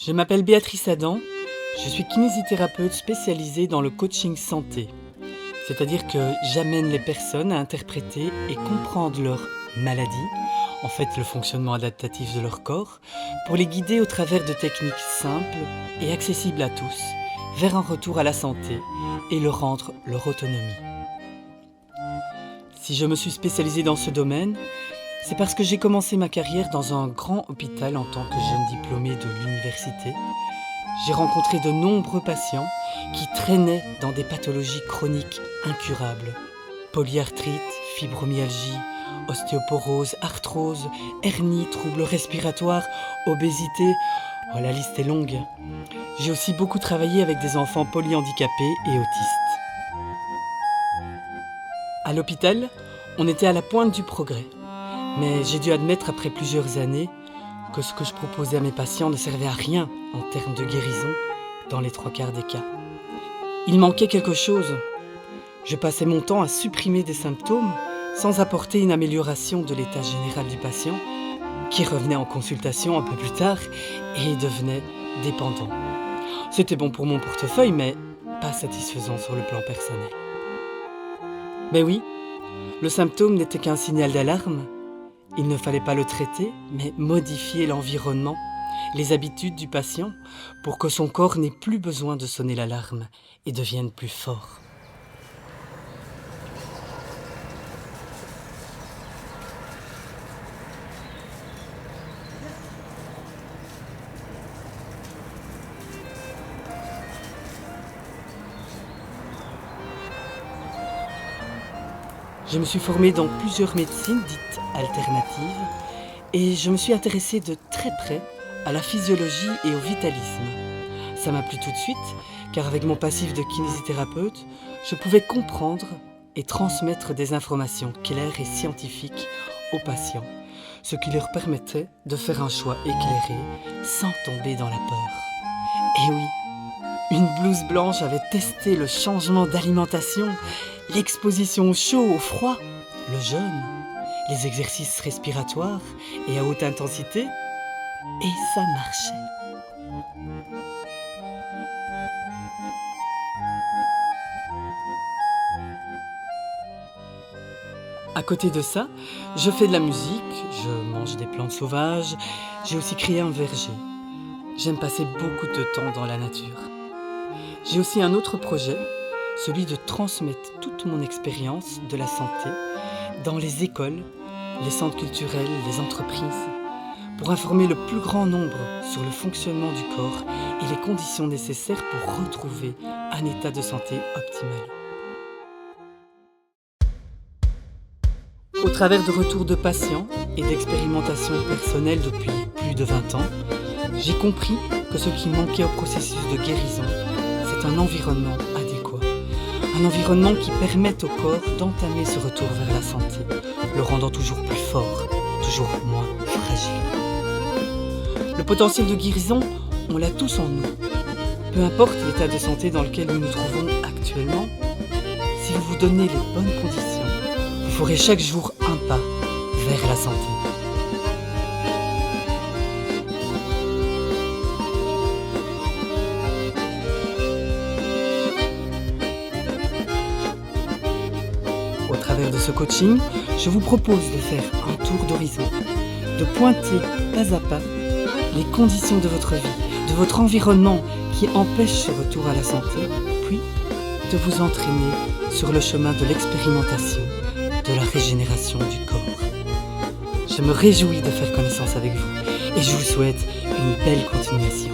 Je m'appelle Béatrice Adam, je suis kinésithérapeute spécialisée dans le coaching santé. C'est-à-dire que j'amène les personnes à interpréter et comprendre leur maladie, en fait le fonctionnement adaptatif de leur corps, pour les guider au travers de techniques simples et accessibles à tous, vers un retour à la santé et leur rendre leur autonomie. Si je me suis spécialisée dans ce domaine, c'est parce que j'ai commencé ma carrière dans un grand hôpital en tant que jeune diplômée de l'université. J'ai rencontré de nombreux patients qui traînaient dans des pathologies chroniques incurables. Polyarthrite, fibromyalgie, ostéoporose, arthrose, hernie, troubles respiratoires, obésité. Oh, la liste est longue. J'ai aussi beaucoup travaillé avec des enfants polyhandicapés et autistes. À l'hôpital, on était à la pointe du progrès. Mais j'ai dû admettre après plusieurs années que ce que je proposais à mes patients ne servait à rien en termes de guérison dans les 3/4 des cas. Il manquait quelque chose. Je passais mon temps à supprimer des symptômes sans apporter une amélioration de l'état général du patient, qui revenait en consultation un peu plus tard et devenait dépendant. C'était bon pour mon portefeuille, mais pas satisfaisant sur le plan personnel. Mais oui, le symptôme n'était qu'un signal d'alarme. Il ne fallait pas le traiter, mais modifier l'environnement, les habitudes du patient, pour que son corps n'ait plus besoin de sonner l'alarme et devienne plus fort. Je me suis formée dans plusieurs médecines dites alternatives et je me suis intéressée de très près à la physiologie et au vitalisme. Ça m'a plu tout de suite car avec mon passif de kinésithérapeute, je pouvais comprendre et transmettre des informations claires et scientifiques aux patients, ce qui leur permettait de faire un choix éclairé sans tomber dans la peur. Et oui, une blouse blanche avait testé le changement d'alimentation, l'exposition au chaud, au froid, le jeûne, les exercices respiratoires et à haute intensité, et ça marchait. À côté de ça, je fais de la musique, je mange des plantes sauvages, j'ai aussi créé un verger. J'aime passer beaucoup de temps dans la nature. J'ai aussi un autre projet, celui de transmettre toute mon expérience de la santé dans les écoles, les centres culturels, les entreprises, pour informer le plus grand nombre sur le fonctionnement du corps et les conditions nécessaires pour retrouver un état de santé optimal. Au travers de retours de patients et d'expérimentations personnelles depuis plus de 20 ans, j'ai compris que ce qui manquait au processus de guérison, c'est un environnement adéquat. Un environnement qui permette au corps d'entamer ce retour vers la santé, le rendant toujours plus fort, toujours moins fragile. Le potentiel de guérison, on l'a tous en nous. Peu importe l'état de santé dans lequel nous nous trouvons actuellement, si vous vous donnez les bonnes conditions, vous ferez chaque jour un pas vers la santé. Au travers de ce coaching, je vous propose de faire un tour d'horizon, de pointer pas à pas les conditions de votre vie, de votre environnement qui empêchent ce retour à la santé, puis de vous entraîner sur le chemin de l'expérimentation, de la régénération du corps. Je me réjouis de faire connaissance avec vous et je vous souhaite une belle continuation.